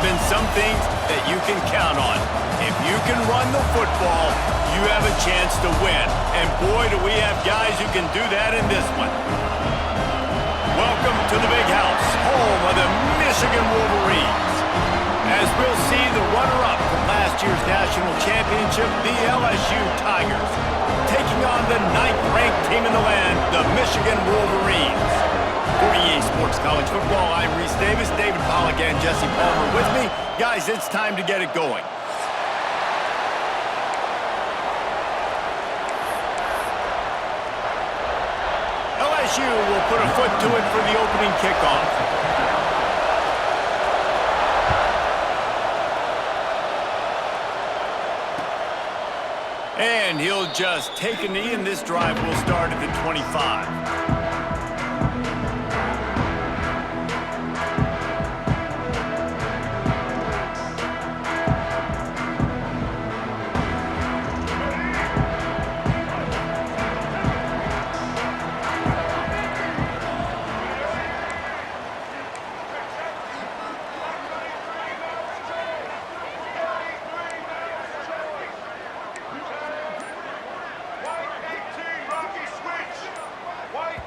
been some things that you can count on. If you can run the football, you have a chance to win. And boy, do we have guys who can do that in this one. Welcome to the Big House, home of the Michigan Wolverines. As we'll see, the runner-up from last year's national championship, the LSU Tigers, taking on the 9th-ranked team in the land, the Michigan Wolverines. For EA Sports College Football, I'm Reese Davis, David Pollack, and Jesse Palmer with me. Guys, it's time to get it going. LSU will put a foot to it for the opening kickoff. And he'll just take a knee, and this drive will start at the 25.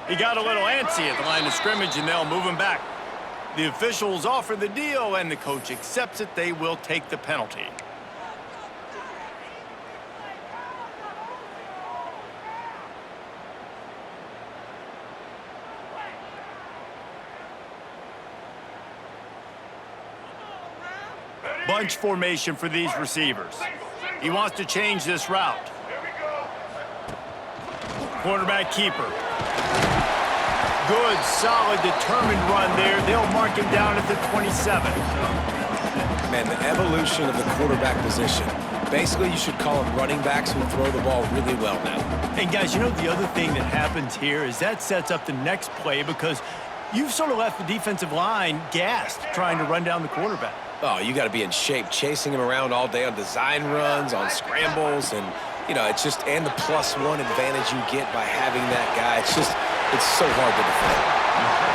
He got a little antsy at the line of scrimmage, and they'll move him back. The officials offer the deal, and the coach accepts it. They will take the penalty. Bunch formation for these receivers. He wants to change this route. Quarterback keeper. Good, solid, determined run there. They'll mark him down at the 27. Man, the evolution of the quarterback position. Basically, you should call them running backs who throw the ball really well now. And guys, you know the other thing that happens here is that sets up the next play because you've sort of left the defensive line gassed trying to run down the quarterback. Oh, you got to be in shape, chasing him around all day on design runs, on scrambles, and, you know, it's just, and the +1 advantage you get by having that guy. It's so hard to defend.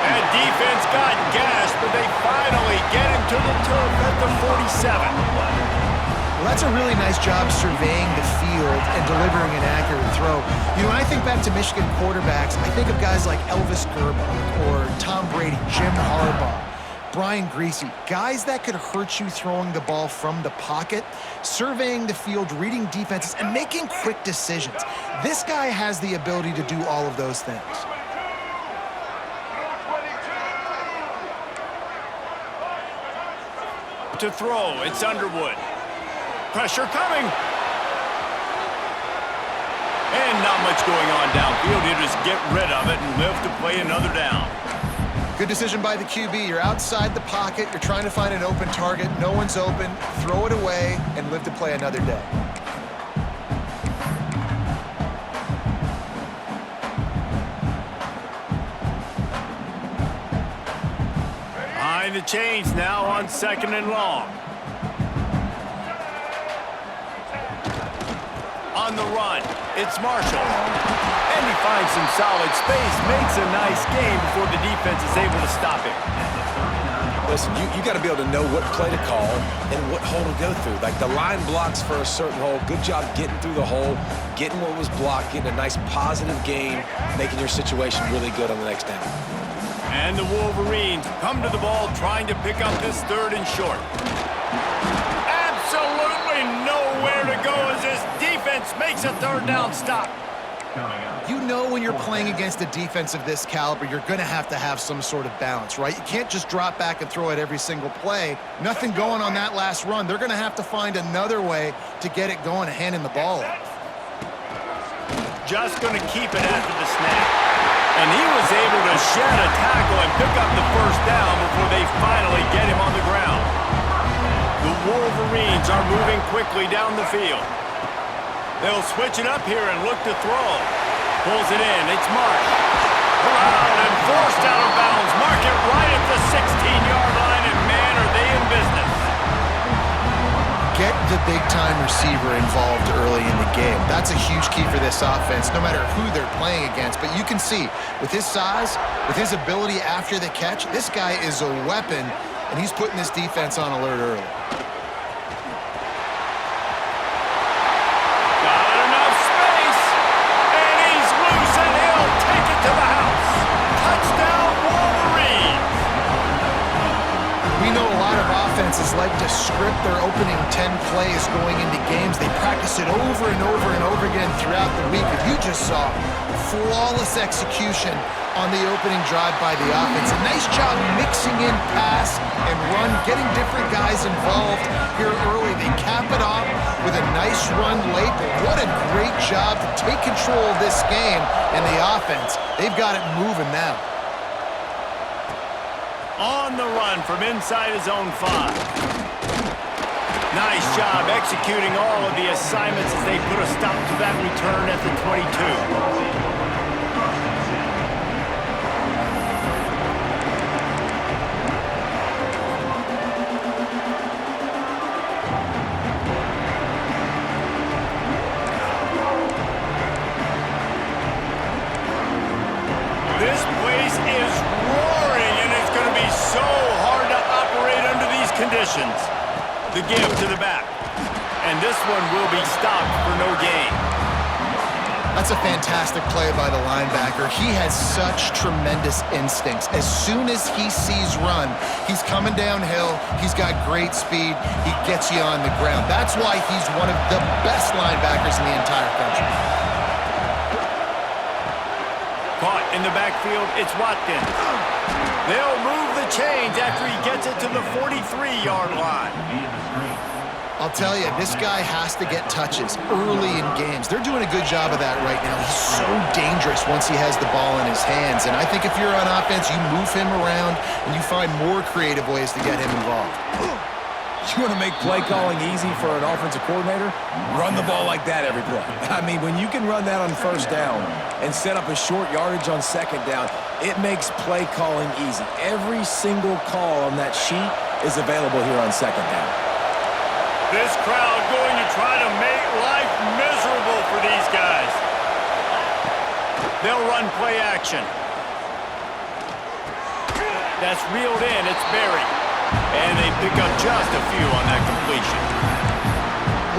And defense got gashed, but they finally get him to the turf at the 47. Well, that's a really nice job surveying the field and delivering an accurate throw. You know, when I think back to Michigan quarterbacks, I think of guys like Elvis Gerbach or Tom Brady, Jim Harbaugh, Brian Griese, guys that could hurt you throwing the ball from the pocket, surveying the field, reading defenses, and making quick decisions. This guy has the ability to do all of those things. To throw, it's Underwood. Pressure coming. And not much going on downfield. He'll just get rid of it and live to play another down. Good decision by the QB. You're outside the pocket. You're trying to find an open target. No one's open. Throw it away and live to play another day. Behind the chains now on 2nd and long. On the run, it's Marshall. And he finds some solid space, makes a nice game before the defense is able to stop him. Listen, you got to be able to know what play to call and what hole to go through. Like the line blocks for a certain hole. Good job getting through the hole, getting what was blocked, getting a nice positive game, making your situation really good on the next down. And the Wolverines come to the ball trying to pick up this 3rd and short. Absolutely nowhere to go as this defense makes a 3rd down stop. You know when you're playing against a defense of this caliber, you're going to have some sort of balance, right? You can't just drop back and throw it every single play. Nothing going on that last run. They're going to have to find another way to get it going and handing the ball off. Just going to keep it after the snap. And he was able to shed a tackle and pick up the 1st down before they finally get him on the ground. The Wolverines are moving quickly down the field. They'll switch it up here and look to throw. Pulls it in. It's Marsh. Around and forced out of bounds. Mark it right at the 16-yard line, and man, are they in business. Get the big-time receiver involved early in the game. That's a huge key for this offense, no matter who they're playing against. But you can see, with his size, with his ability after the catch, this guy is a weapon and he's putting this defense on alert early. Got enough space, and he's loose, and he'll take it to the house. Touchdown, Wolverines! We know a lot of offenses like to script their opening 10 plays going into games. They practice it over and over and over again throughout the week. And you just saw flawless execution on the opening drive by the offense. A nice job mixing in pass and run, getting different guys involved here early. They cap it off with a nice run late. But what a great job to take control of this game and the offense. They've got it moving now. On the run from inside his own 5. Nice job executing all of the assignments as they put a stop to that return at the 22. This place is roaring, and it's going to be so hard to operate under these conditions. The give to the back. And this one will be stopped for no gain. That's a fantastic play by the linebacker. He has such tremendous instincts. As soon as he sees run, he's coming downhill. He's got great speed. He gets you on the ground. That's why he's one of the best linebackers in the entire country. Caught in the backfield, it's Watkins. They'll move the chains after he gets it to the 43-yard line. I'll tell you, this guy has to get touches early in games. They're doing a good job of that right now. He's so dangerous once he has the ball in his hands. And I think if you're on offense, you move him around and you find more creative ways to get him involved. You want to make play calling easy for an offensive coordinator? Run the ball like that every play. I mean, when you can run that on first down and set up a short yardage on second down, it makes play calling easy. Every single call on that sheet is available here on second down. This crowd going to try to make life miserable for these guys. They'll run play action. That's reeled in. It's Berry. And they pick up just a few on that completion.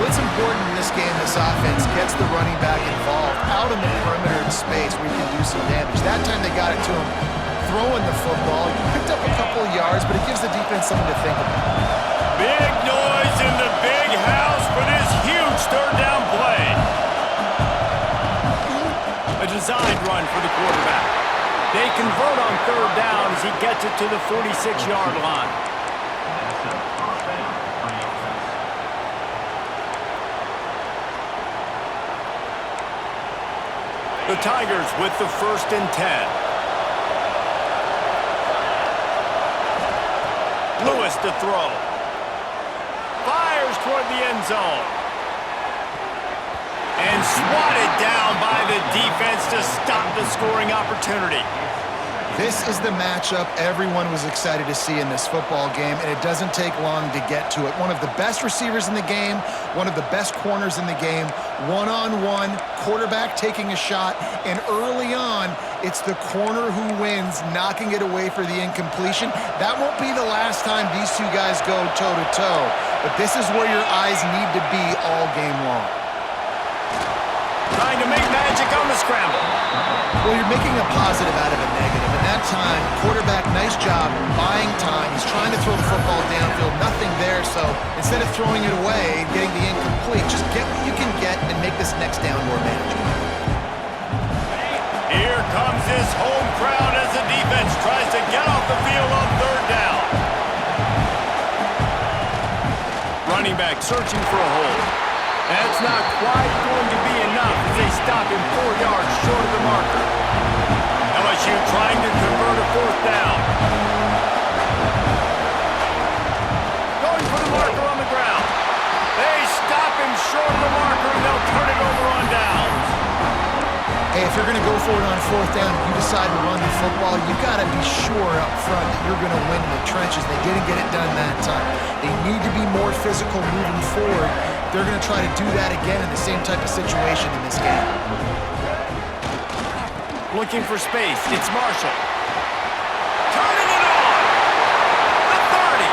Well, it's important in this game this offense gets the running back involved out in the perimeter in space where he can do some damage. That time they got it to him throwing the football. He picked up a couple of yards, but it gives the defense something to think about. Big noise in the big house for this huge third down play. A designed run for the quarterback. They convert on third down as he gets it to the 46-yard line. The Tigers with the 1st and 10. Lewis to throw. Fires toward the end zone. And swatted down by the defense to stop the scoring opportunity. This is the matchup everyone was excited to see in this football game, and it doesn't take long to get to it. One of the best receivers in the game, one of the best corners in the game, one-on-one, quarterback taking a shot, and early on, it's the corner who wins, knocking it away for the incompletion. That won't be the last time these two guys go toe-to-toe, but this is where your eyes need to be all game long. Trying to make magic on the scramble. Well, you're making a positive out of a negative. And that time, quarterback, nice job, buying time. He's trying to throw the football downfield, nothing there. So instead of throwing it away and getting the incomplete, just get what you can get and make this next down more manageable. Here comes this home crowd as the defense tries to get off the field on third down. Running back searching for a hole. That's not quite going to be enough as they stop him 4 yards short of the marker. LSU trying to convert a 4th down. Going for the marker on the ground. They stop him short of the marker and they'll turn it over on downs. Hey, if you're going to go for it on 4th down, if you decide to run the football, you got to be sure up front that you're going to win in the trenches. They didn't get it done that time. They need to be more physical moving forward. They're going to try to do that again in the same type of situation in this game. Looking for space. It's Marshall. Turning it on. The 30.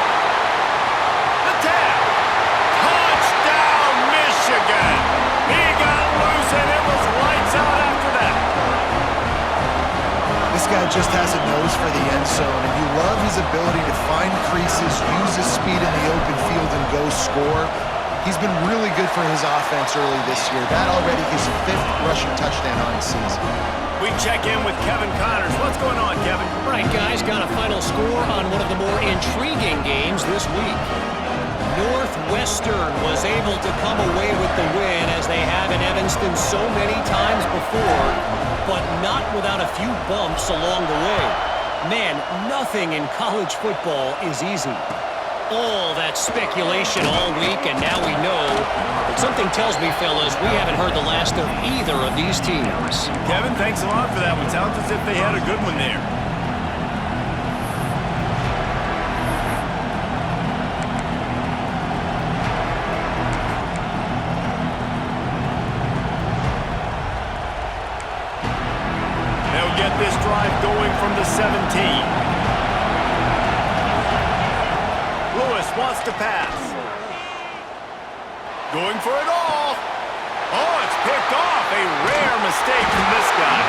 guy just has a nose for the end zone, and you love his ability to find creases, use his speed in the open field, and go score. He's been really good for his offense early this year. That already his 5th rushing touchdown on the season. We check in with Kevin Connors. What's going on, Kevin? Right, guys, got a final score on one of the more intriguing games this week. Northwestern was able to come away with the win, as they have in Evanston so many times before, but not without a few bumps along the way. Man, nothing in college football is easy. All that speculation all week, and now we know. But something tells me, fellas, we haven't heard the last of either of these teams. Kevin, thanks a lot for that one. Sounds as if they had a good one there. They'll get this drive going from the 17. Wants to pass. Going for it all. Oh, it's picked off. A rare mistake from this guy.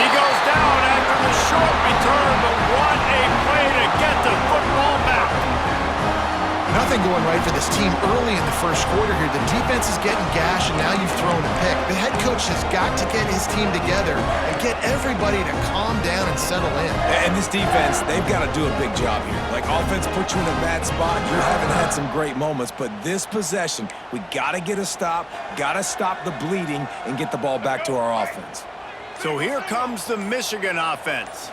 He goes down after the short return, but what a play to get the football back. Nothing going right for this team early in the first quarter here. The defense is getting gashed, and now you've thrown a pick. The head coach has got to get his team together and get everybody to calm down and settle in. And this defense, they've got to do a big job here. Like, offense put you in a bad spot. You haven't had some great moments, but this possession, we got to get a stop, got to stop the bleeding, and get the ball back to our offense. So here comes the Michigan offense.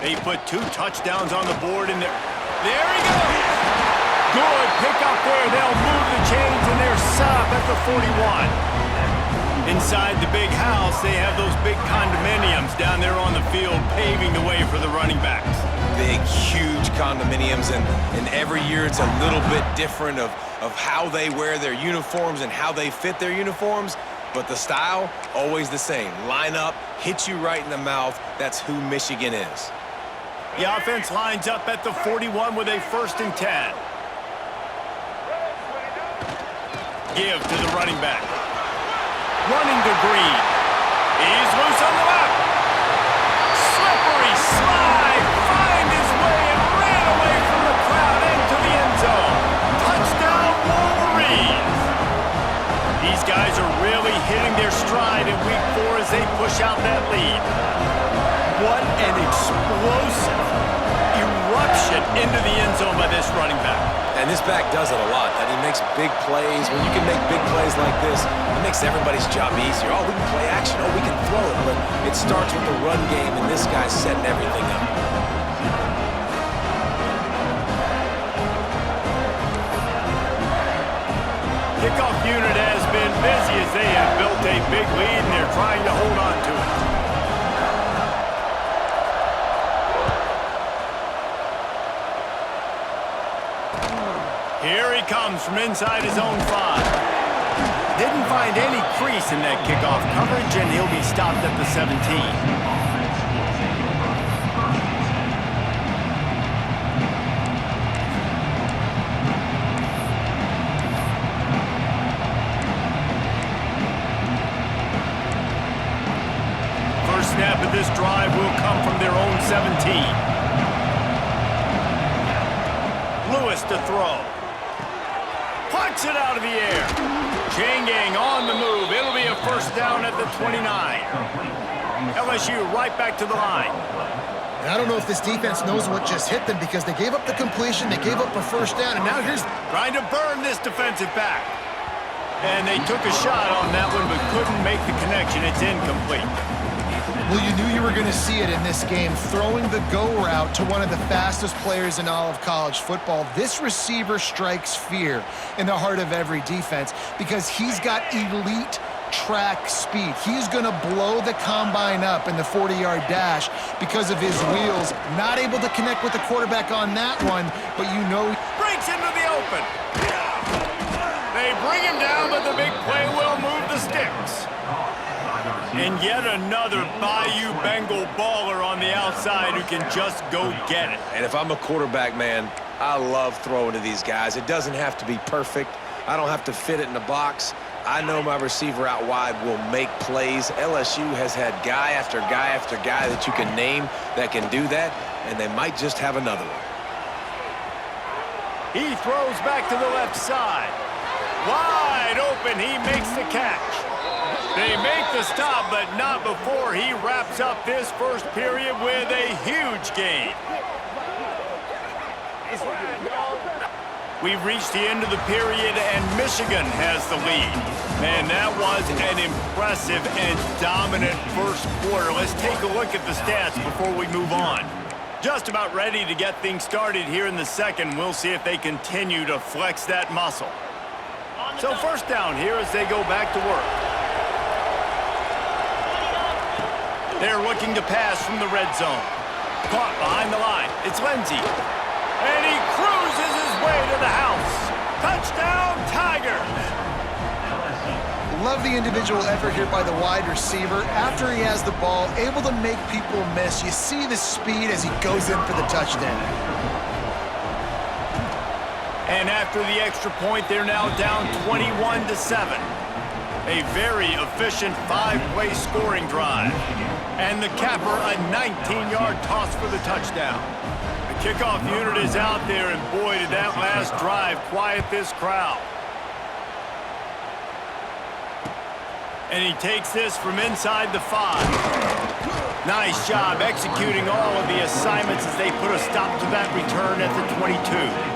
They put 2 touchdowns on the board, and there he goes. Good pick up there. They'll move the chains, and they're set up at the 41. Inside the big house, they have those big condominiums down there on the field, paving the way for the running backs. Big, huge condominiums, and every year it's a little bit different of how they wear their uniforms and how they fit their uniforms, but the style, always the same. Line up, hit you right in the mouth. That's who Michigan is. The offense lines up at the 41 with a 1st and 10. Give to the running back. Running to Green. He's loose on the left. Slippery slide. Find his way and ran away from the crowd into the end zone. Touchdown, Wolverines. These guys are really hitting their stride in week 4 as they push out that lead. What an explosive eruption into the end zone by this running back. And this back does it a lot, and he makes big plays. When you can make big plays like this, it makes everybody's job easier. Oh, we can play action. Oh, we can throw it. But it starts with the run game, and this guy's setting everything up. Kickoff unit has been busy as they have built a big lead, and they're trying to hold on to it. Here he comes from inside his own 5. Didn't find any crease in that kickoff coverage, and he'll be stopped at the 17. First snap of this drive will come from their own 17. Lewis to throw. Punch it out of the air. Chain gang on the move. It'll be a 1st down at the 29. LSU right back to the line. And I don't know if this defense knows what just hit them, because they gave up the completion, they gave up a 1st down, and now here's trying to burn this defensive back. And they took a shot on that one, but couldn't make the connection. It's incomplete. Well, you knew you were going to see it in this game, throwing the go route to one of the fastest players in all of college football. This receiver strikes fear in the heart of every defense because he's got elite track speed. He's going to blow the combine up in the 40-yard dash because of his wheels. Not able to connect with the quarterback on that one, but you know he breaks into the open. They bring him down, but the big play will move the sticks. And yet another Bayou Bengal baller on the outside who can just go get it. And if I'm a quarterback, man, I love throwing to these guys. It doesn't have to be perfect. I don't have to fit it in the box. I know my receiver out wide will make plays. LSU has had guy after guy after guy that you can name that can do that, and they might just have another one. He throws back to the left side. Wide open, he makes the catch. They make the stop, but not before he wraps up this first period with a huge gain. We've reached the end of the period, and Michigan has the lead. Man, that was an impressive and dominant first quarter. Let's take a look at the stats before we move on. Just about ready to get things started here in the second. We'll see if they continue to flex that muscle. So first down here as they go back to work. They're looking to pass from the red zone. Caught behind the line. It's Lindsey. And he cruises his way to the house. Touchdown, Tigers! Love the individual effort here by the wide receiver. After he has the ball, able to make people miss. You see the speed as he goes in for the touchdown. And after the extra point, they're now down 21-7. A very efficient 5-play scoring drive. And the capper, a 19-yard toss for the touchdown. The kickoff unit is out there, and boy, did that last drive quiet this crowd. And he takes this from inside the 5. Nice job executing all of the assignments as they put a stop to that return at the 22.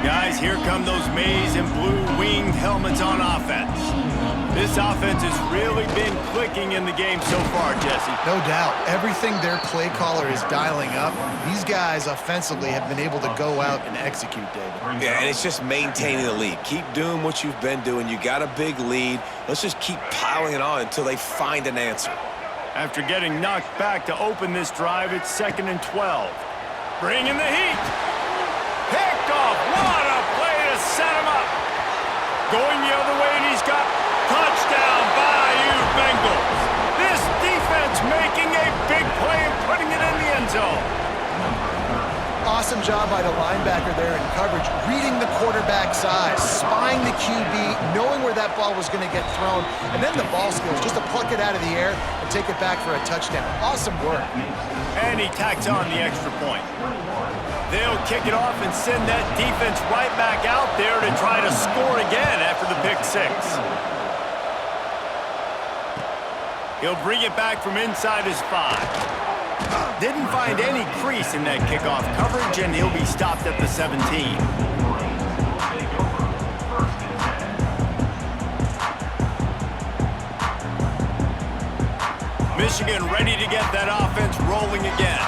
Guys, here come those maize and blue winged helmets on offense. This offense has really been clicking in the game so far, Jesse. No doubt. Everything their play caller is dialing up, these guys offensively have been able to go out and execute, David. Yeah, and it's just maintaining the lead. Keep doing what you've been doing. You got a big lead. Let's just keep piling it on until they find an answer. After getting knocked back to open this drive, it's 2nd and 12. Bringing the heat. Picked off. What a play to set him up. Going the other way, and he's got touchdown, Bayou Bengals. This defense making a big play and putting it in the end zone. Awesome job by the linebacker there in coverage, reading the quarterback's eyes, spying the QB, knowing where that ball was going to get thrown, and then the ball skills, just to pluck it out of the air and take it back for a touchdown. Awesome work. And he tacks on the extra point. They'll kick it off and send that defense right back out there to try to score again after the pick 6. He'll bring it back from inside his 5. Didn't find any crease in that kickoff coverage, and he'll be stopped at the 17. Michigan ready to get that offense rolling again.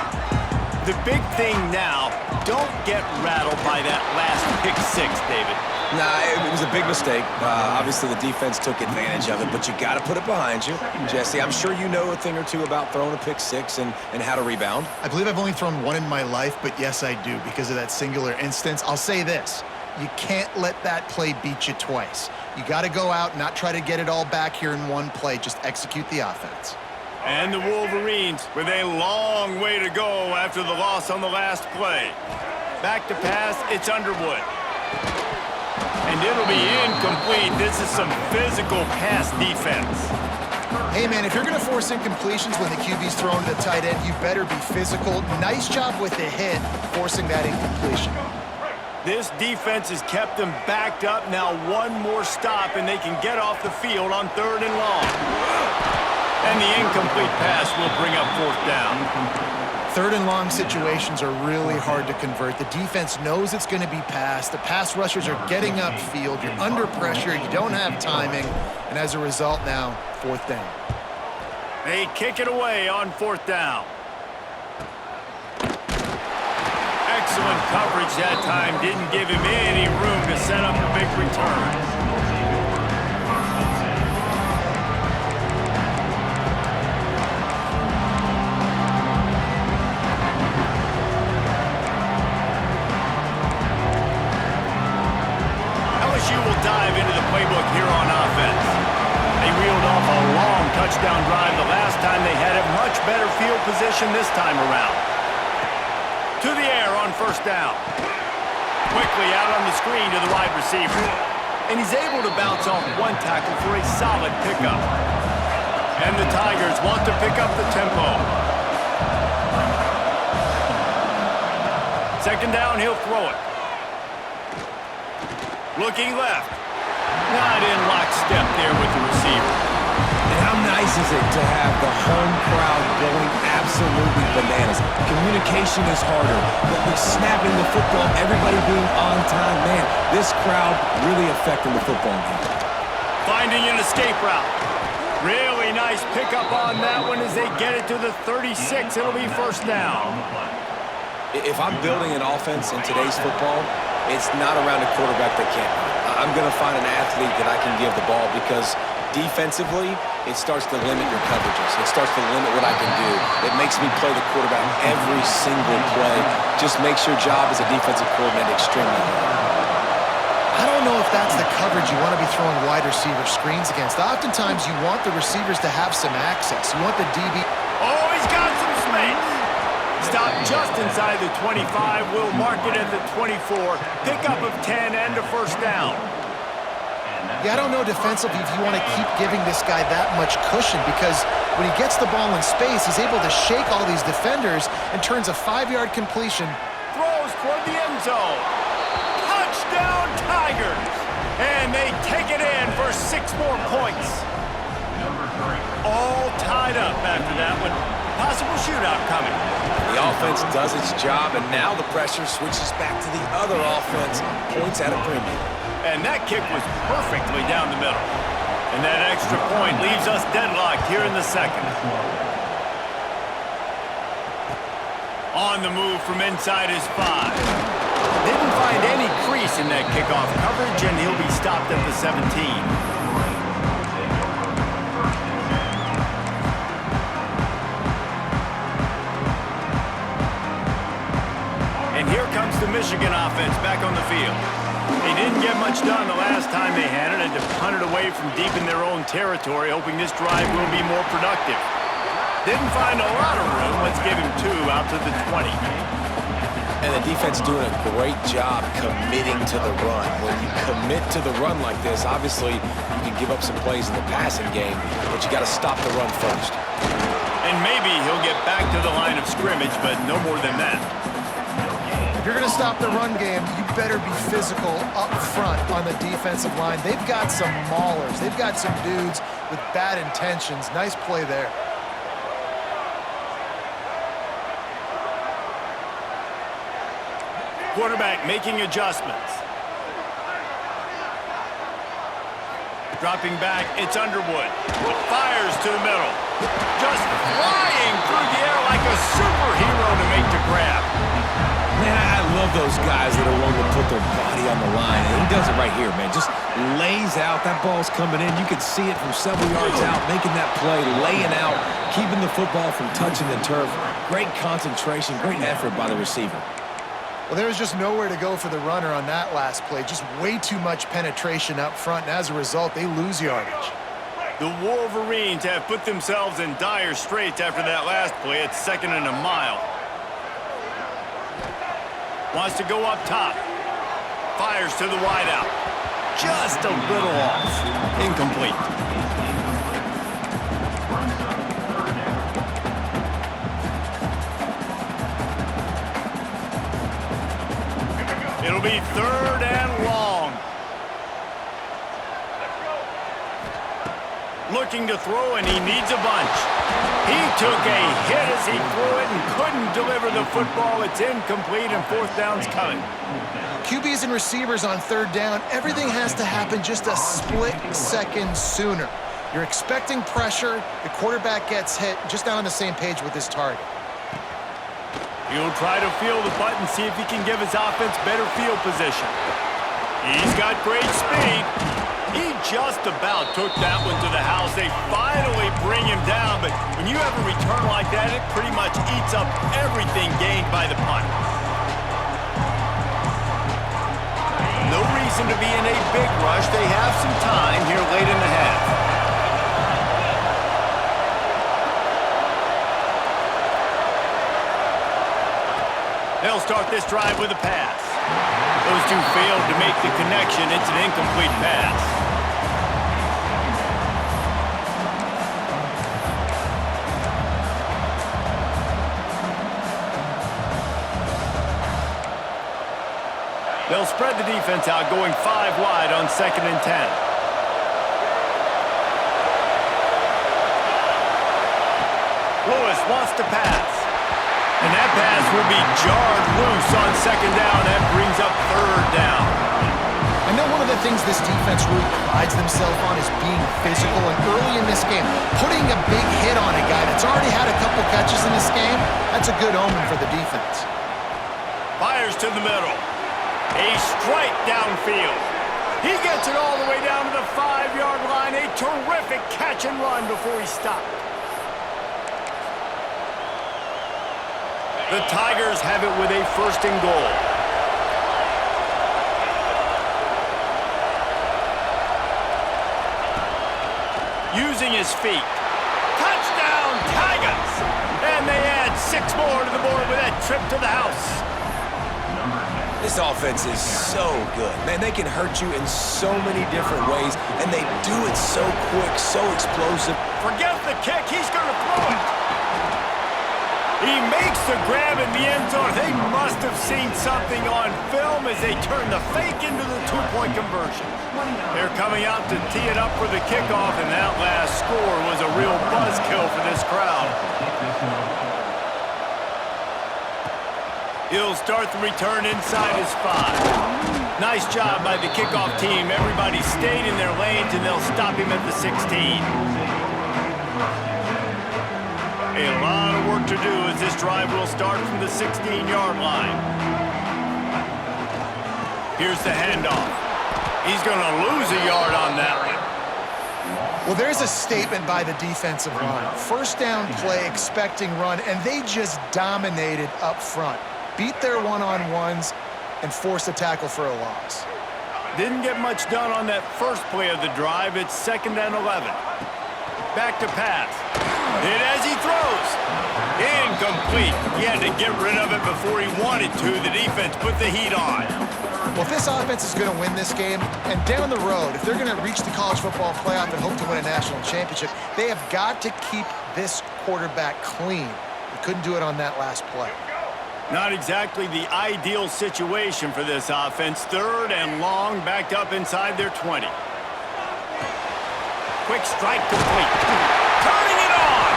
The big thing now, don't get rattled by that last pick 6, David. Nah, it was a big mistake. Obviously, the defense took advantage of it, but you got to put it behind you. Jesse, I'm sure you know a thing or two about throwing a pick 6 and how to rebound. I believe I've only thrown one in my life, but yes, I do because of that singular instance. I'll say this. You can't let that play beat you twice. You got to go out and not try to get it all back here in one play. Just execute the offense. And the Wolverines with a long way to go after the loss on the last play. Back to pass, it's Underwood. And it'll be incomplete. This is some physical pass defense. Hey, man, if you're going to force incompletions when the QB's thrown to the tight end, you better be physical. Nice job with the hit, forcing that incompletion. This defense has kept them backed up. Now one more stop, and they can get off the field on 3rd and long. And the incomplete pass will bring up 4th down. 3rd and long situations are really hard to convert. The defense knows it's going to be passed. The pass rushers are getting upfield. You're under pressure. You don't have timing. And as a result now, 4th down. They kick it away on 4th down. Excellent coverage that time. Didn't give him any room to set up a big return. LSU will dive into the playbook here on offense. They reeled off a long touchdown drive the last time. They had a much better field position this time around. To the air on first down. Quickly out on the screen to the wide receiver. And he's able to bounce off one tackle for a solid pickup. And the Tigers want to pick up the tempo. Second down, he'll throw it. Looking left. Not in lockstep there with the receiver. And how nice is it to have the home crowd going absolutely bananas? Communication is harder, but with snapping the football, everybody being on time, man, this crowd really affecting the football game. Finding an escape route. Really nice pickup on that one as they get it to the 36. It'll be first down. If I'm building an offense in today's football, it's not around a quarterback that can't run. I'm going to find an athlete that I can give the ball because defensively, it starts to limit your coverages. It starts to limit what I can do. It makes me play the quarterback every single play. Just makes your job as a defensive coordinator extremely hard. I don't know if that's the coverage you want to be throwing wide receiver screens against. Oftentimes, you want the receivers to have some access. You want the DB. Oh, he's got some space. Stop just inside the 25. We'll mark it at the 24. Pickup of 10 and a first down. Yeah, I don't know defensively if you want to keep giving this guy that much cushion because when he gets the ball in space, he's able to shake all these defenders and turns a 5-yard completion. Throws toward the end zone. Touchdown Tigers! And they take it in for 6 more points. All tied up after that one. Possible shootout coming. The offense does its job, and now the pressure switches back to the other offense. Points at a premium. And that kick was perfectly down the middle. And that extra point leaves us deadlocked here in the second. On the move from inside his 5. Didn't find any crease in that kickoff coverage, and he'll be stopped at the 17. And here comes the Michigan offense back on the field. They didn't get much done the last time they had it, and to punt it away from deep in their own territory, hoping this drive will be more productive. Didn't find a lot of room. Let's give him 2 out to the 20. And the defense doing a great job committing to the run. When you commit to the run like this, obviously you can give up some plays in the passing game, but you got to stop the run first. And maybe he'll get back to the line of scrimmage, but no more than that. If you're going to stop the run game, you better be physical up front on the defensive line. They've got some maulers. They've got some dudes with bad intentions. Nice play there. Quarterback making adjustments. Dropping back, it's Underwood. Fires to the middle. Just flying through the air like a superhero to make the grab. Man, I love those guys that are willing to put their body on the line. And he does it right here, man. Just lays out. That ball's coming in. You can see it from several yards out, making that play, laying out, keeping the football from touching the turf. Great concentration, great effort by the receiver. Well, there was just nowhere to go for the runner on that last play. Just way too much penetration up front, and as a result, they lose yardage. The Wolverines have put themselves in dire straits after that last play. It's 2nd and a mile. Wants to go up top. Fires to the wideout. Just a little off. Incomplete. It'll be 3rd and long. Looking to throw, and he needs a bunch. He took a hit as he threw it and couldn't deliver the football. It's incomplete, and 4th down's coming. QBs and receivers on 3rd down, everything has to happen just a split second sooner. You're expecting pressure, the quarterback gets hit, just not on the same page with his target. He'll try to feel the button, see if he can give his offense better field position. He's got great speed. He just about took that one to the house. They finally bring him down, but when you have a return like that, it pretty much eats up everything gained by the punt. No reason to be in a big rush. They have some time here late in the half. They'll start this drive with a pass. Those two failed to make the connection. It's an incomplete pass. They'll spread the defense out, going 5 wide on 2nd and 10. Lewis wants to pass. And that pass will be jarred loose on 2nd down. That brings up 3rd down. I know one of the things this defense really prides themselves on is being physical, and early in this game, putting a big hit on a guy that's already had a couple catches in this game, that's a good omen for the defense. Fires to the middle. A strike downfield. He gets it all the way down to the 5-yard line. A terrific catch and run before he stopped. The Tigers have it with a 1st and goal. Using his feet. Touchdown, Tigers! And they add 6 more to the board with that trip to the house. This offense is so good. Man, they can hurt you in so many different ways, and they do it so quick, so explosive. Forget the kick. He's going to throw it. He makes the grab in the end zone. They must have seen something on film as they turn the fake into the 2-point conversion. They're coming out to tee it up for the kickoff, and that last score was a real buzzkill for this crowd. He'll start the return inside his 5. Nice job by the kickoff team. Everybody stayed in their lanes, and they'll stop him at the 16. A lot of work to do as this drive will start from the 16-yard line. Here's the handoff. He's going to lose a yard on that one. Well, there's a statement by the defensive line. 1st down play, expecting run, and they just dominated up front. Beat their one-on-ones and forced a tackle for a loss. Didn't get much done on that first play of the drive. It's 2nd and 11. Back to pass. Hit as he throws. Incomplete. He had to get rid of it before he wanted to. The defense put the heat on. Well, if this offense is going to win this game, and down the road, if they're going to reach the college football playoff and hope to win a national championship, they have got to keep this quarterback clean. They couldn't do it on that last play. Not exactly the ideal situation for this offense. 3rd and long, backed up inside their 20. Quick strike complete. Turning it on!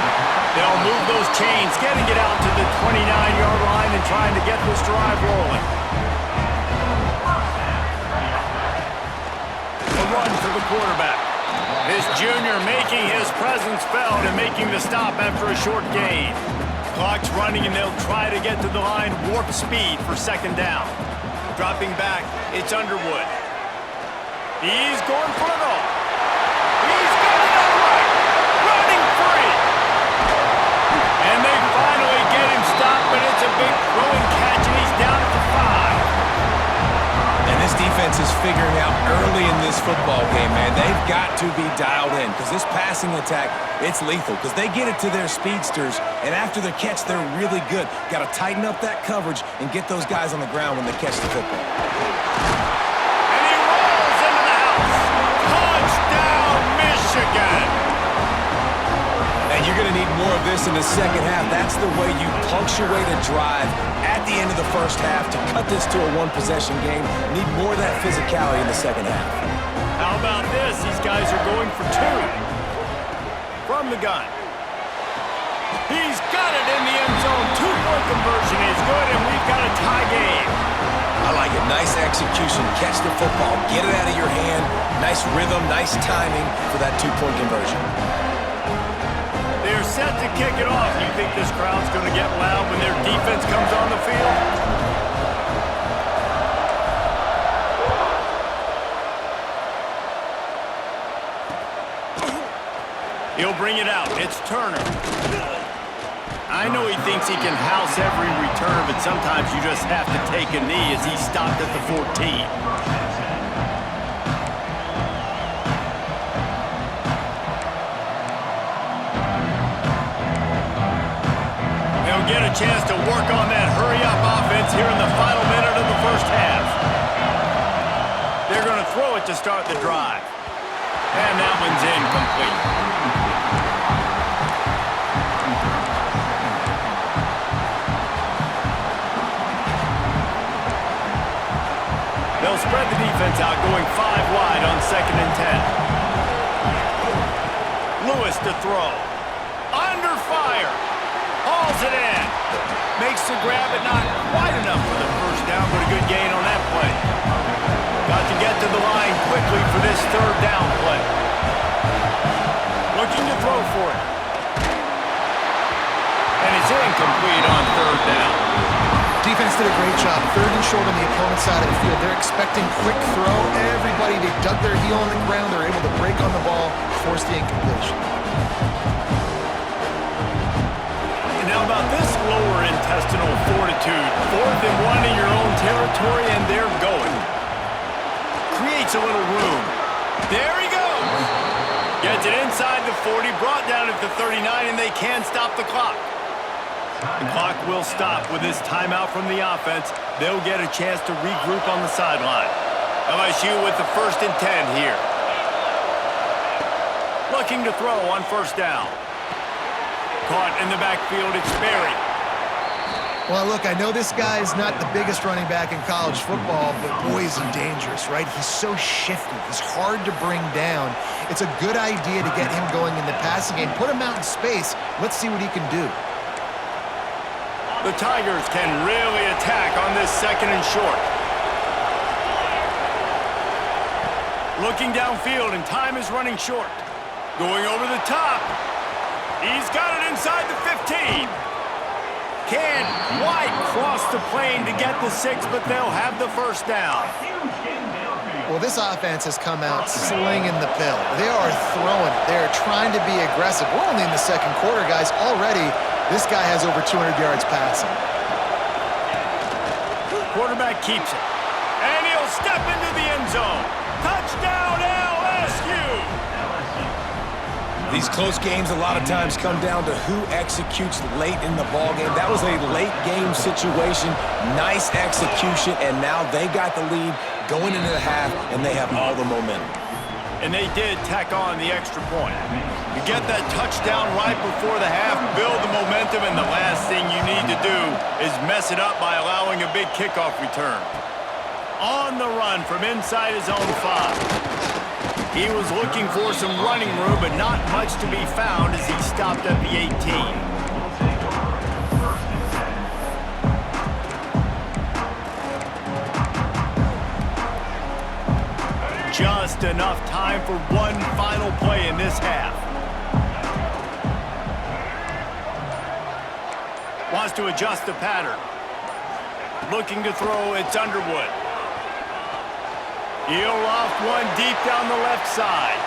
They'll move those chains, getting it out to the 29-yard line and trying to get this drive rolling. A run for the quarterback. This junior making his presence felt and making the stop after a short gain. Clock's running, and they'll try to get to the line warp speed for 2nd down. Dropping back, it's Underwood. He's going for it all. He's got it all right. Running free. And they finally get him stopped, but it's a big throwing catch, and he's down at the 5. And this defense is figuring out early in this football game, man. They've got to be dialed in because this passing attack, it's lethal because they get it to their speedsters, and after the catch, they're really good. Got to tighten up that coverage and get those guys on the ground when they catch the football. And he rolls into the house. Touchdown, Michigan. And you're going to need more of this in the second half. That's the way you punctuate a drive at the end of the first half to cut this to a 1-possession game. You need more of that physicality in the second half. How about this? These guys are going for 2. From the gun. He's got it in the end zone. 2-point conversion is good, and we've got a tie game. I like it. Nice execution. Catch the football. Get it out of your hand. Nice rhythm, nice timing for that 2-point conversion. They're set to kick it off. Do you think this crowd's going to get loud when their defense comes on the field? He'll bring it out. It's Turner. I know he thinks he can house every return, but sometimes you just have to take a knee as he stopped at the 14. They'll get a chance to work on that hurry-up offense here in the final minute of the first half. They're going to throw it to start the drive. And that one's incomplete. They'll spread the defense out, going 5 wide on 2nd and 10. Lewis to throw. Under fire. Hauls it in. Makes the grab, but not quite enough for the first down, but a good gain on that play. Got to get to the line quickly for this 3rd down play. Looking to throw for it. And it's incomplete on 3rd down. Defense did a great job. 3rd and short on the opponent's side of the field. They're expecting quick throw. Everybody, they dug their heel on the ground. They're able to break on the ball, force the incompletion. And now about this lower intestinal fortitude. 4th and 1 in your own territory, and they're going. Creates a little room. There he goes. Gets it inside the 40, brought down at the 39, and they can't stop the clock. The clock will stop with this timeout from the offense. They'll get a chance to regroup on the sideline. LSU with the 1st and 10 here. Looking to throw on 1st down. Caught in the backfield, it's Berry. Well, look, I know this guy's not the biggest running back in college football, but boy, is he dangerous, right? He's so shifty. He's hard to bring down. It's a good idea to get him going in the passing game. Put him out in space. Let's see what he can do. The Tigers can really attack on this 2nd and short. Looking downfield, and time is running short. Going over the top. He's got it inside the 15. Can't quite cross the plane to get the 6, but they'll have the 1st down. Well, this offense has come out slinging the pill. They are throwing it. They are trying to be aggressive. We're only in the 2nd quarter, guys. Already, this guy has over 200 yards passing. Quarterback keeps it. And he'll step into the end zone. Touchdown, LSU! These close games a lot of times come down to who executes late in the ballgame. That was a late game situation. Nice execution, and now they got the lead going into the half, and they have all the momentum. And they did tack on the extra point. You get that touchdown right before the half, build the momentum, and the last thing you need to do is mess it up by allowing a big kickoff return. On the run from inside his own 5. He was looking for some running room, but not much to be found as he stopped at the 18. Just enough time for one final play in this half. Wants to adjust the pattern. Looking to throw, it's Underwood. He'll loft one deep down the left side.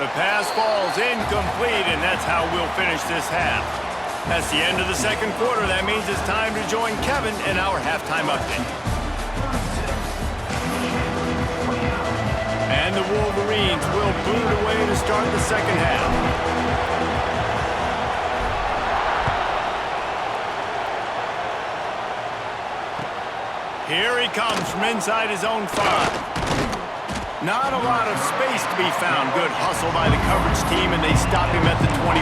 The pass falls incomplete, and that's how we'll finish this half. That's the end of the 2nd quarter. That means it's time to join Kevin in our halftime update. And the Wolverines will boot it away to start the 2nd half. Here he comes from inside his own 5. Not a lot of space to be found. Good hustle by the coverage team, and they stop him at the 21.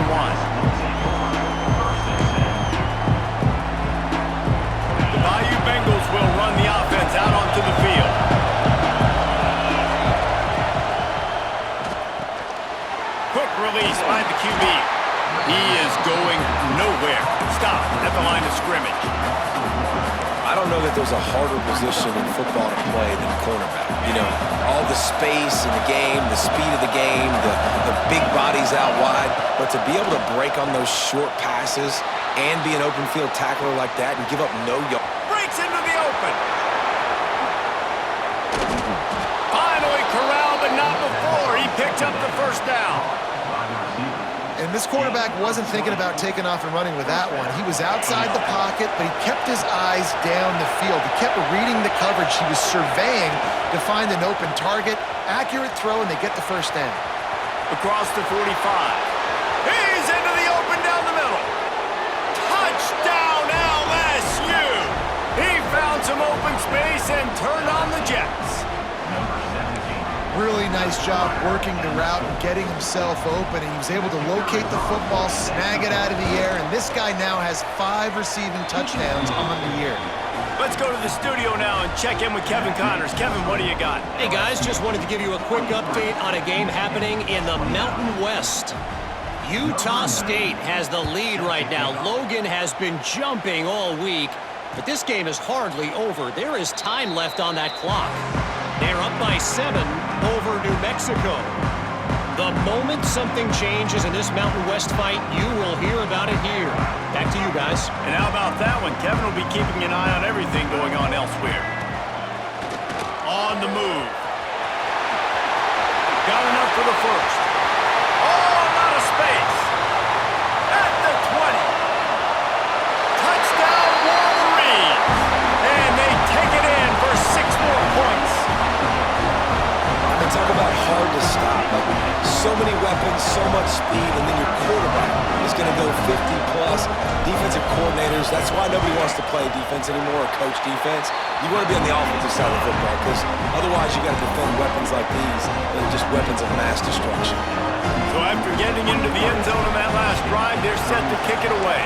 The Bayou Bengals will run the offense out onto the field. Quick release by the QB. He is going nowhere. Stop at the line of scrimmage. I don't know that there's a harder position in football to play than cornerback. You know, all the space in the game, the speed of the game, the big bodies out wide. But to be able to break on those short passes and be an open field tackler like that and give up no yards. Breaks into the open. Finally corralled, but not before. He picked up the 1st down. And this quarterback wasn't thinking about taking off and running with that one. He was outside the pocket, but he kept his eyes down the field. He kept reading the coverage. He was surveying to find an open target. Accurate throw, and they get the 1st down. Across the 45. He's into the open down the middle. this and turned on the Jets. Really nice job working the route and getting himself open, and he was able to locate the football, snag it out of the air, and this guy now has 5 receiving touchdowns on the year. Let's go to the studio now and check in with Kevin Connors. Kevin, what do you got? Hey guys, just wanted to give you a quick update on a game happening in the Mountain West. Utah State has the lead right now. Logan has been jumping all week, but this game is hardly over. There is time left on that clock. They're up by 7 over New Mexico. The moment something changes in this Mountain West fight, you will hear about it here. Back to you guys. And how about that one? Kevin will be keeping an eye on everything going on elsewhere. On the move. Got enough for the first. Oh, a lot of space. At the 20. Touchdown Wolverines. And they take it in for 6 more points. And talk about hard to stop. Like, so many weapons, so much speed, and then your quarterback is going to go 50-plus. Defensive coordinators, that's why nobody wants to play defense anymore or coach defense. You want to be on the offensive side of football because otherwise you got to defend weapons like these and just weapons of mass destruction. So after getting into the end zone on that last drive, they're set to kick it away.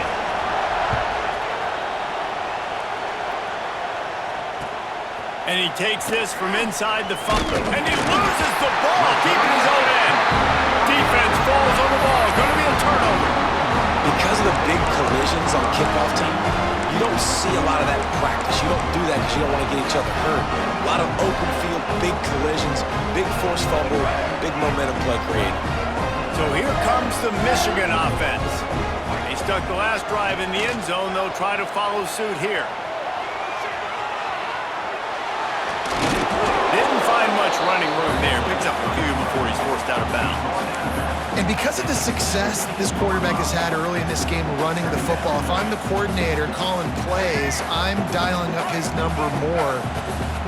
And he takes this from inside the 5. And he loses the ball, keeping his own end. Defense falls on the ball. Going to be a turnover. Because of the big collisions on kickoff team, you don't see a lot of that in practice. You don't do that because you don't want to get each other hurt. A lot of open field, big collisions, big force fumble, big momentum play created. So here comes the Michigan offense. They stuck the last drive in the end zone. They'll try to follow suit here. Didn't find much running room there. Picks up a few before he's forced out of bounds. And because of the success that this quarterback has had early in this game running the football, if I'm the coordinator calling plays, I'm dialing up his number more.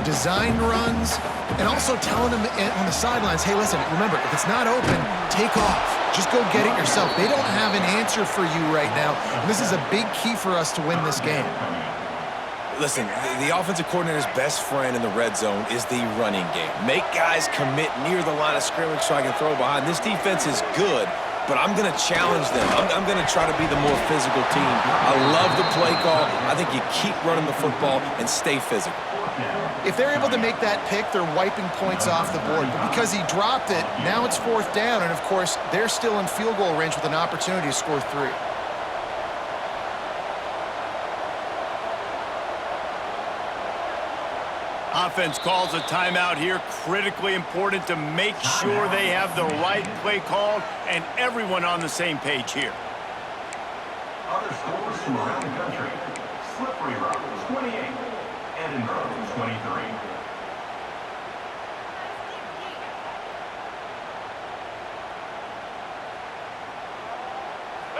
Design runs, and also telling him on the sidelines, hey, listen, remember, if it's not open, take off. Just go get it yourself. They don't have an answer for you right now. And this is a big key for us to win this game. Listen, the offensive coordinator's best friend in the red zone is the running game. Make guys commit near the line of scrimmage so I can throw behind. This defense is good, but I'm going to challenge them. I'm going to try to be the more physical team. I love the play call. I think you keep running the football and stay physical. If they're able to make that pick, they're wiping points off the board. But because he dropped it, now it's 4th down, and of course, they're still in field goal range with an opportunity to score 3. Offense calls a timeout here. Critically important to make sure they have the right play called and everyone on the same page here. Other scores from around the country. Slippery Rock, 28. Edinburgh,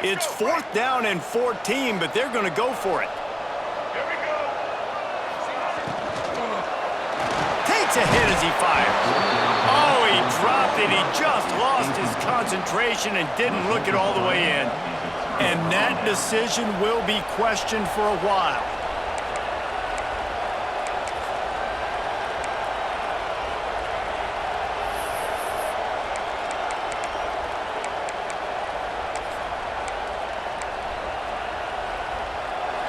23. It's 4th down and 14, but they're going to go for it. Takes a hit as he fires. Oh, he dropped it. He just lost his concentration and didn't look it all the way in. And that decision will be questioned for a while.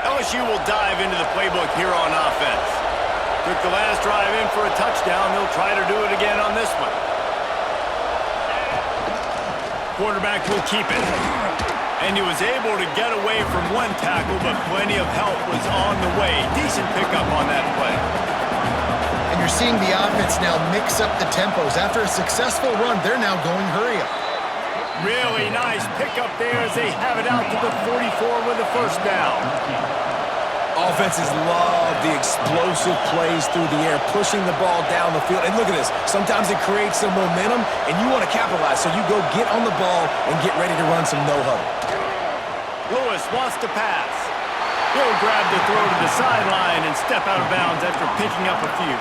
LSU will dive into the playbook here on offense. Took the last drive in for a touchdown. They'll try to do it again on this one. Quarterback will keep it. And he was able to get away from one tackle, but plenty of help was on the way. Decent pickup on that play. And you're seeing the offense now mix up the tempos. After a successful run, they're now going hurry up. Really nice pickup there as they have it out to the 44 with a first down. Offenses love the explosive plays through the air, pushing the ball down the field. And look at this. Sometimes it creates some momentum, and you want to capitalize. So you go get on the ball and get ready to run some no-huddle. Lewis wants to pass. He'll grab the throw to the sideline and step out of bounds after picking up a few.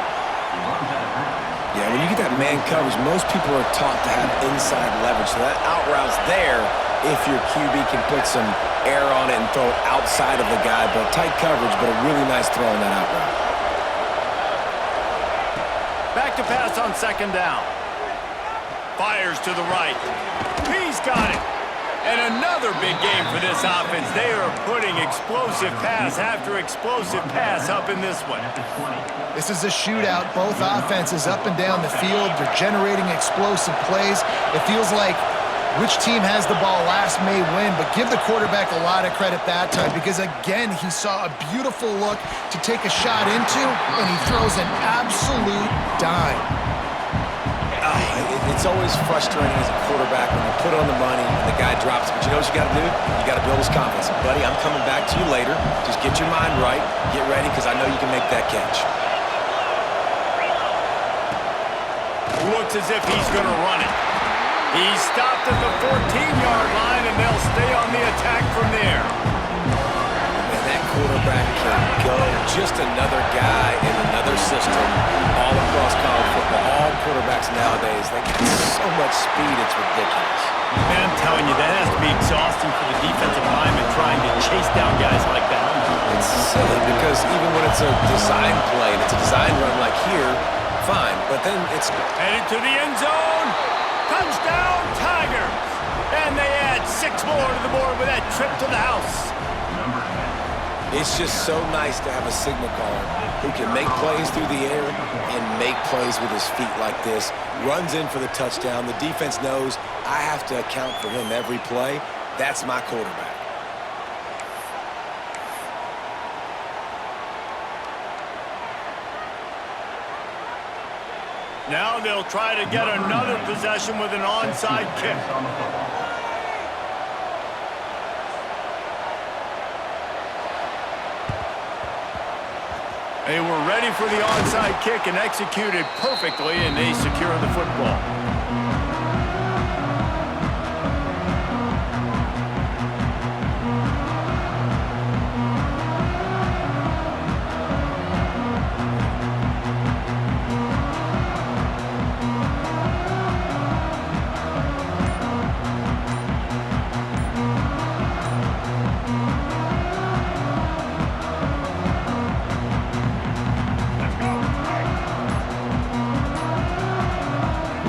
Yeah, when you get that man coverage, most people are taught to have inside leverage. So that out route's there if your QB can put some air on it and throw it outside of the guy. But tight coverage, but a really nice throw on that out route. back to pass on second down. Fires to the right. He's got it. And another big game for this offense. They are putting explosive pass after explosive pass up in this one. This is a shootout. Both offenses up and down the field. They're generating explosive plays. It feels like which team has the ball last may win, but give the quarterback a lot of credit that time because, again, he saw a beautiful look to take a shot into, and he throws an absolute dime. It's always frustrating as a quarterback when you put on the money and the guy drops. But you know what you got to do? You got to build his confidence. Buddy, I'm coming back to you later. Just get your mind right. Get ready because I know you can make that catch. Looks as if he's going to run it. He's stopped at the 14-yard line, and they'll stay on the attack from there. And that quarterback can go. Just another guy in another system all across college football. All quarterbacks nowadays, they got so much speed, it's ridiculous. Man, I'm telling you, that has to be exhausting for the defensive lineman trying to chase down guys like that. It's silly because even when it's a design play and it's a design run like here, fine. But then it's headed to the end zone. Touchdown, Tigers! And they add 6 more to the board with that trip to the house. It's just so nice to have a signal caller who can make plays through the air and make plays with his feet like this. Runs in for the touchdown. The defense knows I have to account for him every play. That's my quarterback. Now they'll try to get another possession with an onside kick. They were ready for the onside kick and executed perfectly, and they secure the football.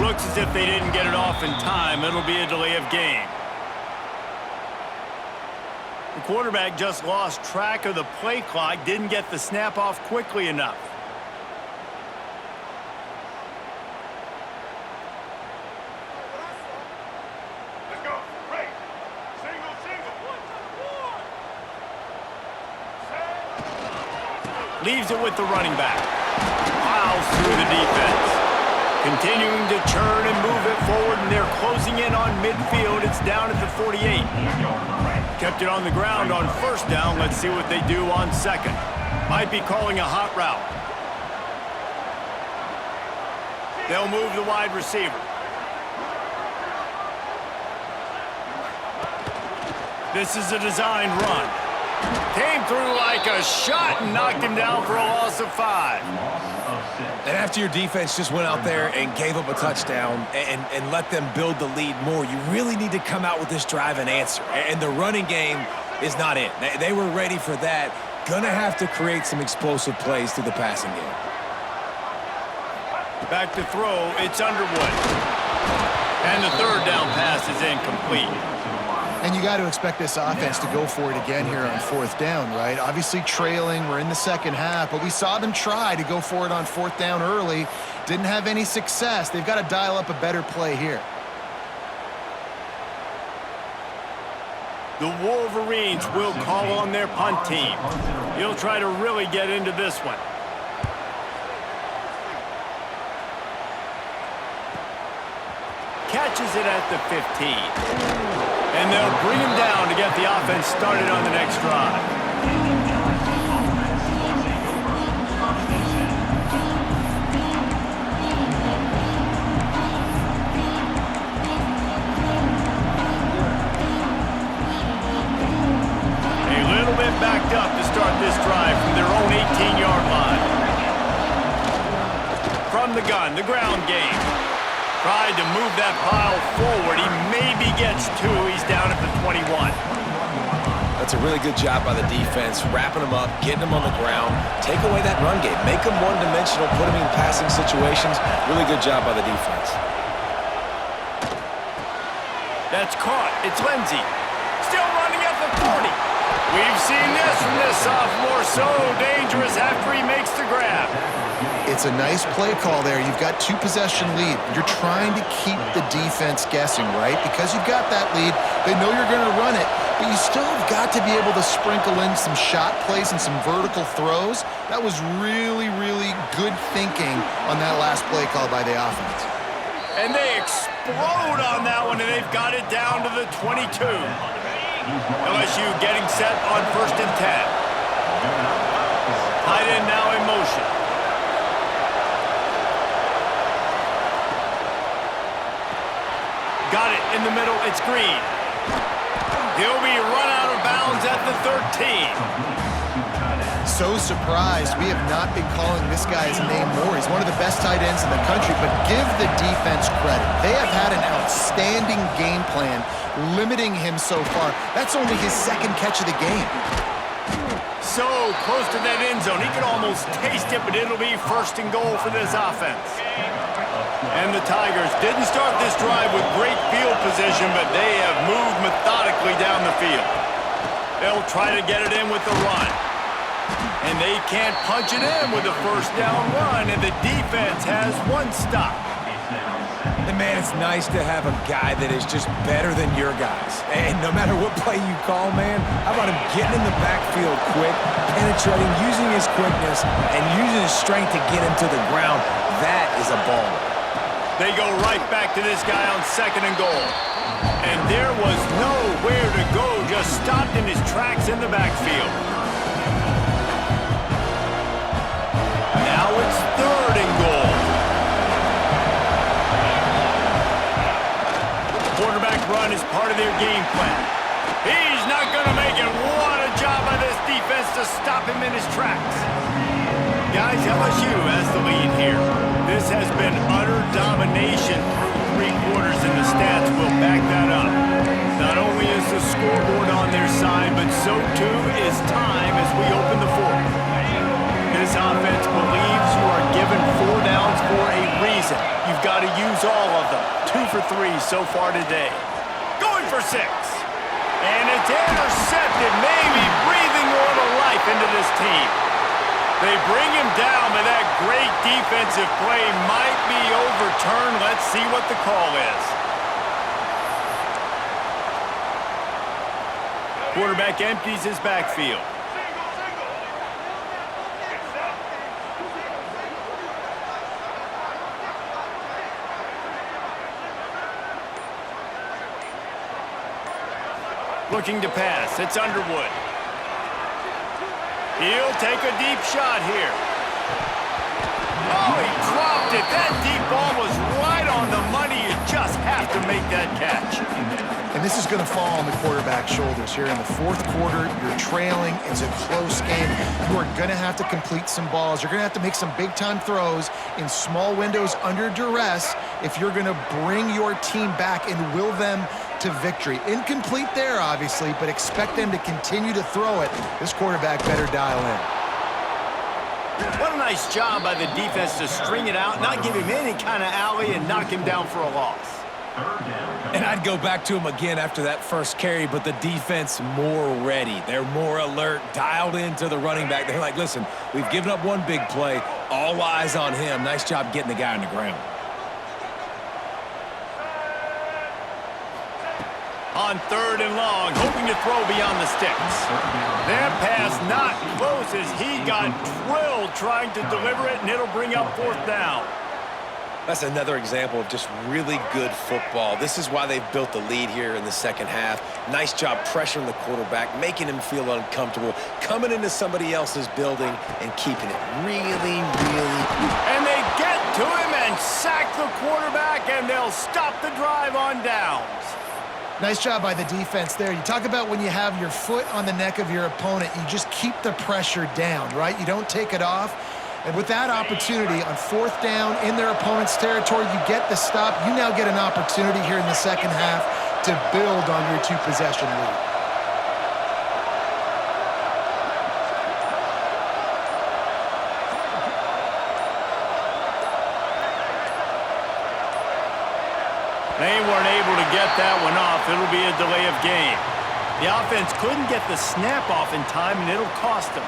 Looks as if they didn't get it off in time. It'll be a delay of game. The quarterback just lost track of the play clock, didn't get the snap off quickly enough. Let's go. Right. Single. Leaves it with the running back. Plows through the defense. Continuing to churn and move it forward, and they're closing in on midfield. It's down at the 48. Kept it on the ground on first down. Let's see what they do on second. Might be calling a hot route. They'll move the wide receiver. This is a design run. Came through like a shot and knocked him down for a loss of 5. And after your defense just went out there and gave up a touchdown and let them build the lead more, you really need to come out with this drive and answer. And the running game is not it. They were ready for that. Gonna have to create some explosive plays through the passing game. Back to throw, it's Underwood. And the third down pass is incomplete. And you got to expect this offense to go for it again here on fourth down, right? Obviously trailing, we're in the second half, but we saw them try to go for it on fourth down early. Didn't have any success. They've got to dial up a better play here. The Wolverines will call on their punt team. He'll try to really get into this one. Catches it at the 15. And they'll bring him down to get the offense started on the next drive. A little bit backed up to start this drive from their own 18-yard line. From the gun, the ground game. Tried to move that pile forward. He maybe gets 2. He's down at the 21. That's It's a really good job by the defense, wrapping them up, getting them on the ground, take away that run game, make them one-dimensional, put them in passing situations. Really good job by the defense. That's caught. It's Lindsey. Still running at the 40. We've seen this from this sophomore. So dangerous after he makes the grab. It's a nice play call there. You've got 2-possession lead. You're trying to keep the defense guessing, right? Because you've got that lead, they know you're going to run it, but you still have got to be able to sprinkle in some shot plays and some vertical throws. That was really, really good thinking on that last play call by the offense. And they explode on that one, and they've got it down to the 22. LSU getting set on 1st and 10. Tight end now in motion. Got it in the middle. It's Green. He'll be run out of bounds at the 13. So surprised we have not been calling this guy's name more. He's one of the best tight ends in the country, but give the defense credit. They have had an outstanding game plan limiting him so far. That's only his 2nd catch of the game. So close to that end zone. He could almost taste it, but it'll be 1st and goal for this offense. And the Tigers didn't start this drive with great field position, but they have moved methodically down the field. They'll try to get it in with the run. And they can't punch it in with a 1st down run, and the defense has 1 stop. And man, it's nice to have a guy that is just better than your guys. And no matter what play you call, man, how about him getting in the backfield quick, penetrating, using his quickness, and using his strength to get him to the ground. That is a ball. They go right back to this guy on 2nd and goal. And there was nowhere to go, just stopped in his tracks in the backfield. Now it's 3rd and goal. Quarterback run is part of their game plan. He's not going to make it. What a job by this defense to stop him in his tracks. Guys, LSU has the lead here. This has been utter domination through 3 quarters, and the stats will back that up. Not only is the scoreboard on their side, but so too is time as we open the 4th. This offense believes you are given 4 downs for a reason. You've got to use all of them. 2 for 3 so far today. Going for 6. And it's intercepted, maybe breathing a little life into this team. They bring him down, but that great defensive play might be overturned. Let's see what the call is. Quarterback empties his backfield. Looking to pass. It's Underwood. He'll take a deep shot here. Oh, he dropped it. That deep ball was right on the money. You just have to make that catch. And this is going to fall on the quarterback's shoulders here in the 4th quarter. You're trailing. It's a close game. You are going to have to complete some balls. You're going to have to make some big-time throws in small windows under duress if you're going to bring your team back and will them to victory. Incomplete there, obviously, but expect them to continue to throw it. This quarterback better dial in. What a nice job by the defense to string it out, not give him any kind of alley, and knock him down for a loss. And I'd go back to him again after that first carry, but the defense more ready. They're more alert, dialed into the running back. They're like, listen, we've given up 1 big play. All eyes on him. Nice job getting the guy on the ground. On 3rd and long, hoping to throw beyond the sticks. That pass not close as he got drilled trying to deliver it, and it'll bring up 4th down. That's another example of just really good football. This is why they've built the lead here in the 2nd half. Nice job pressuring the quarterback, making him feel uncomfortable, coming into somebody else's building and keeping it really. And they get to him and sack the quarterback, and they'll stop the drive on downs. Nice job by the defense there. You talk about when you have your foot on the neck of your opponent, you just keep the pressure down, right? You don't take it off. And with that opportunity on 4th down in their opponent's territory, you get the stop. You now get an opportunity here in the 2nd half to build on your 2-possession lead. fought that one off. It'll be a delay of game. The offense couldn't get the snap off in time, and it'll cost them.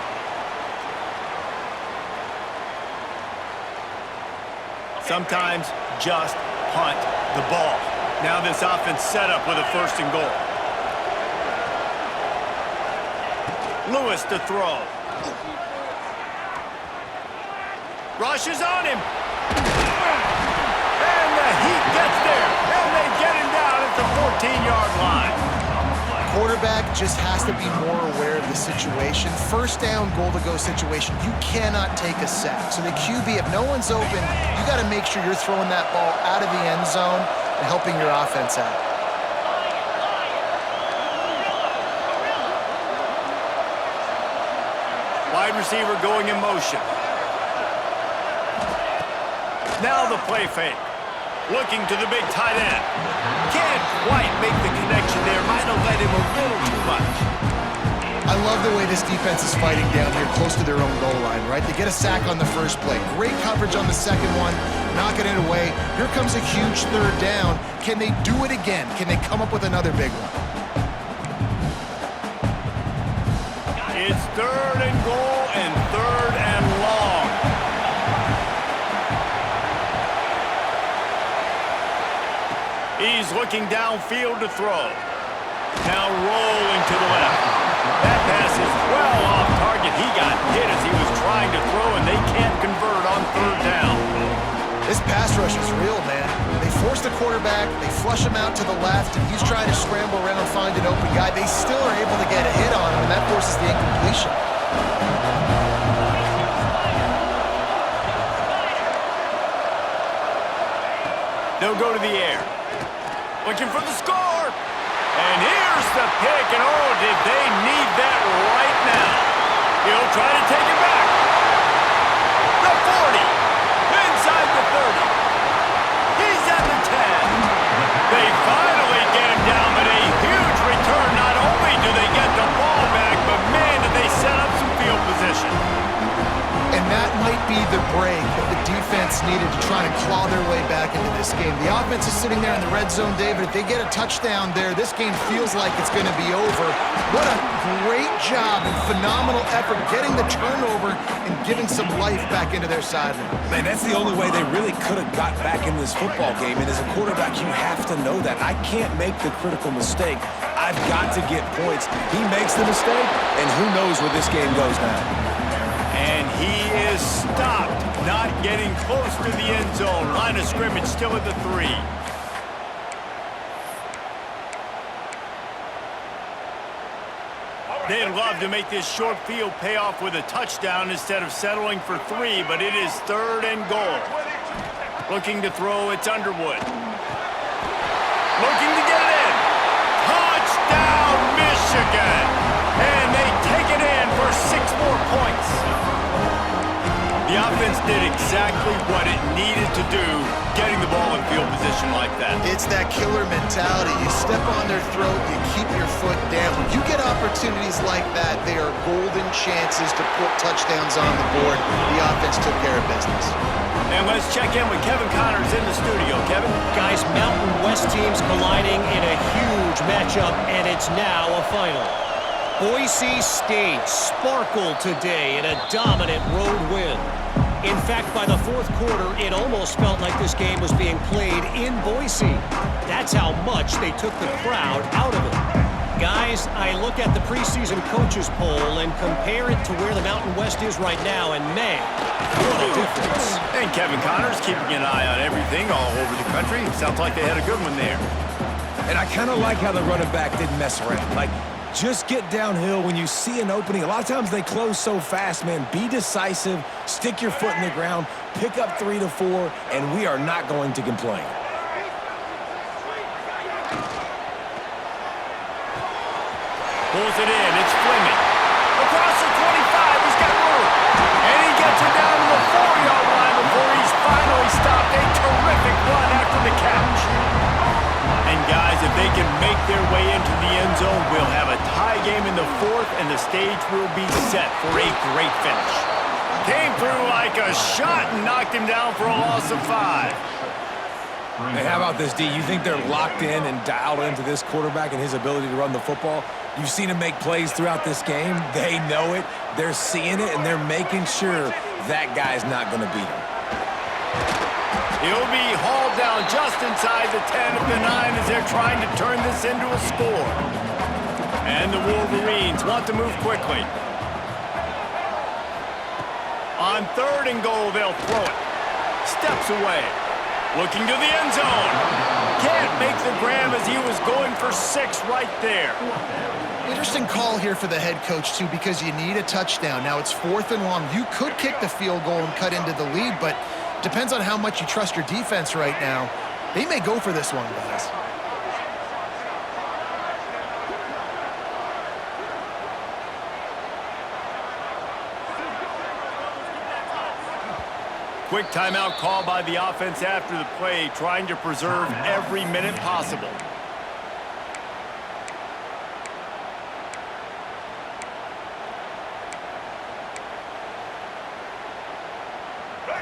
Sometimes just punt the ball. Now this offense set up with a 1st and goal. Lewis to throw. Rushes on him. And the Heat gets there. And they get him down at the 14-yard line. Quarterback just has to be more aware of the situation. 1st down, goal-to-go situation. You cannot take a sack. So the QB, if no one's open, you got to make sure you're throwing that ball out of the end zone and helping your offense out. Wide receiver going in motion. Now the play fake. Looking to the big tight end. Can't quite make the connection there. Might have led him a little too much. I love the way this defense is fighting down here close to their own goal line, right? They get a sack on the first play. Great coverage on the second one. Knocking it away. Here comes a huge 3rd down. Can they do it again? Can they come up with another big one? It's 3rd and goal and 3rd and long. He's looking downfield to throw. Now rolling to the left. That pass is well off target. He got hit as he was trying to throw, and they can't convert on 3rd down. This pass rush is real, man. They force the quarterback, they flush him out to the left, and he's trying to scramble around and find an open guy. They still are able to get a hit on him, and that forces the incompletion. They'll go to the air. Looking for the score. And here's the pick. And oh, did they need that right now. He'll try to take it back. The 40. Inside the 30. He's at the 10. They finally get him down, but a huge return. Not only do they get the ball back, but man, did they set up some field position. And that might be the break that the defense needed to try to claw their way back into this game. The offense is sitting there in the red zone, David. If they get a touchdown there, this game feels like it's going to be over. What a great job and phenomenal effort getting the turnover and giving some life back into their sideline. Man, that's the only way they really could have got back in this football game. And as a quarterback, you have to know that. I can't make the critical mistake. I've got to get points. He makes the mistake, and who knows where this game goes now. And he is stopped, not getting close to the end zone. Line of scrimmage still at the 3. They'd love to make this short field pay off with a touchdown instead of settling for 3, but it is 3rd and goal. Looking to throw, it's Underwood. Looking to get it in. Touchdown, Michigan! And they take it in for 6 more points. The offense did exactly what it needed to do, getting the ball in field position like that. It's that killer mentality. You step on their throat, you keep your foot down. When you get opportunities like that, they are golden chances to put touchdowns on the board. The offense took care of business. And let's check in with Kevin Connors in the studio. Kevin? Guys, Mountain West teams colliding in a huge matchup, and it's now a final. Boise State sparkled today in a dominant road win. In fact, by the 4th quarter, it almost felt like this game was being played in Boise. That's how much they took the crowd out of it. Guys, I look at the preseason coaches poll and compare it to where the Mountain West is right now, and man, what a difference. And Kevin Connors keeping an eye on everything all over the country. Sounds like they had a good one there. And I kind of like how the running back didn't mess around. Like, just get downhill when you see an opening. A lot of times they close so fast, man. Be decisive, stick your foot in the ground, pick up 3 to 4, and we are not going to complain. Pulls it in. It's Fleming. Across the 25. He's got room. And he gets it down to the 4-yard line before he's finally stopped. A terrific run after the catch. And guys, if they can make their way into the end zone, we'll have a tie game in the 4th, and the stage will be set for a great finish. Came through like a shot and knocked him down for a loss of 5. Hey, how about this, D? You think they're locked in and dialed into this quarterback and his ability to run the football? You've seen him make plays throughout this game. They know it. They're seeing it, and they're making sure that guy's not going to beat him. He'll be hauled down just inside the 10 of the 9 as they're trying to turn this into a score. And the Wolverines want to move quickly. On 3rd and goal, they'll throw it. Steps away. Looking to the end zone. Can't make the grab as he was going for 6 right there. Interesting call here for the head coach, too, because you need a touchdown. Now it's 4th and long. You could kick the field goal and cut into the lead, but depends on how much you trust your defense right now. They may go for this one, guys. Quick timeout call by the offense after the play, trying to preserve every minute possible.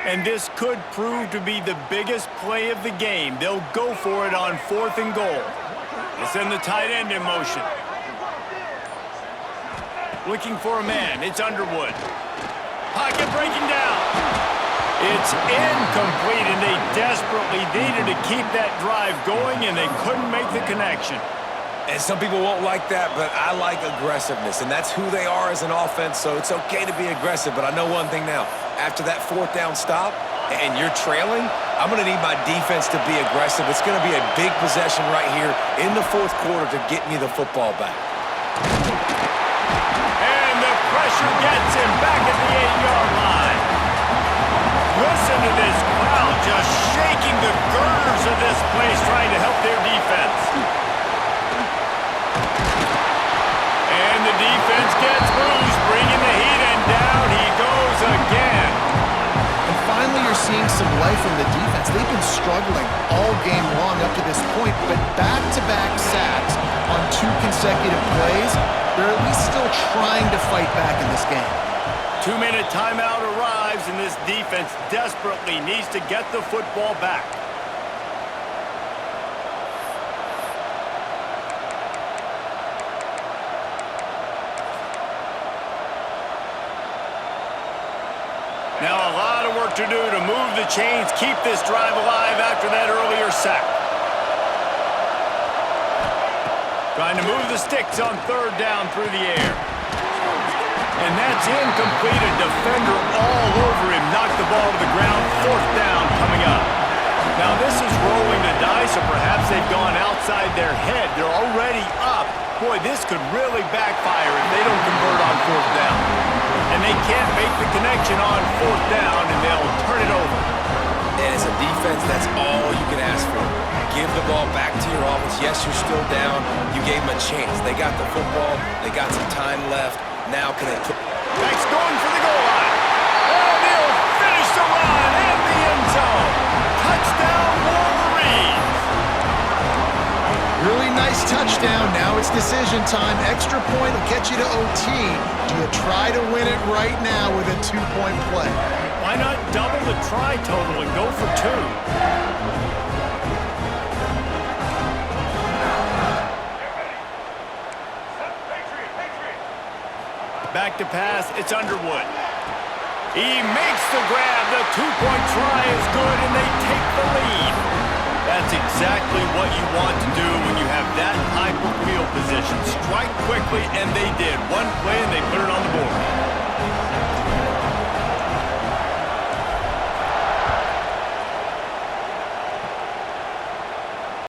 And this could prove to be the biggest play of the game. They'll go for it on 4th and goal. They send the tight end in motion. Looking for a man. It's Underwood. Pocket breaking down. It's incomplete, and they desperately needed to keep that drive going, and they couldn't make the connection. And some people won't like that, but I like aggressiveness, and that's who they are as an offense, so it's okay to be aggressive. But I know one thing now. After that 4th down stop, and you're trailing, I'm going to need my defense to be aggressive. It's going to be a big possession right here in the 4th quarter to get me the football back. And the pressure gets him back at the 8-yard line. Listen to this crowd just shaking the girders of this place, trying to help their defense. And the defense gets bruised, bringing the heat, and down he goes again. And finally, you're seeing some life from the defense. They've been struggling all game long up to this point, but back-to-back sacks on 2 consecutive plays, they're at least still trying to fight back in this game. 2-minute timeout arrives, and this defense desperately needs to get the football back. Now a lot of work to do to move the chains, keep this drive alive after that earlier sack. Trying to move the sticks on 3rd down through the air. And that's incomplete. A defender all over him. Knocked the ball to the ground. 4th down coming up. Now this is rolling the dice, or perhaps they've gone outside their head. They're already up. Boy, this could really backfire if they don't convert on 4th down. And they can't make the connection on 4th down, and they'll turn it over. And as a defense, that's all you can ask for. Give the ball back to your offense. Yes, you're still down. You gave them a chance. They got the football. They got some time left. Now can they put... Next going for the goal line. And he'll finish the run in the end zone. Touchdown, Wolverines. Really nice touchdown. Now it's decision time. Extra point will get you to OT. Do you try to win it right now with a 2-point play? Why not double the try total and go for 2? Back to pass, it's Underwood. He makes the grab, the 2-point try is good, and they take the lead. That's exactly what you want to do when you have that type of field position. Strike quickly, and they did. One play, and they put it on the board.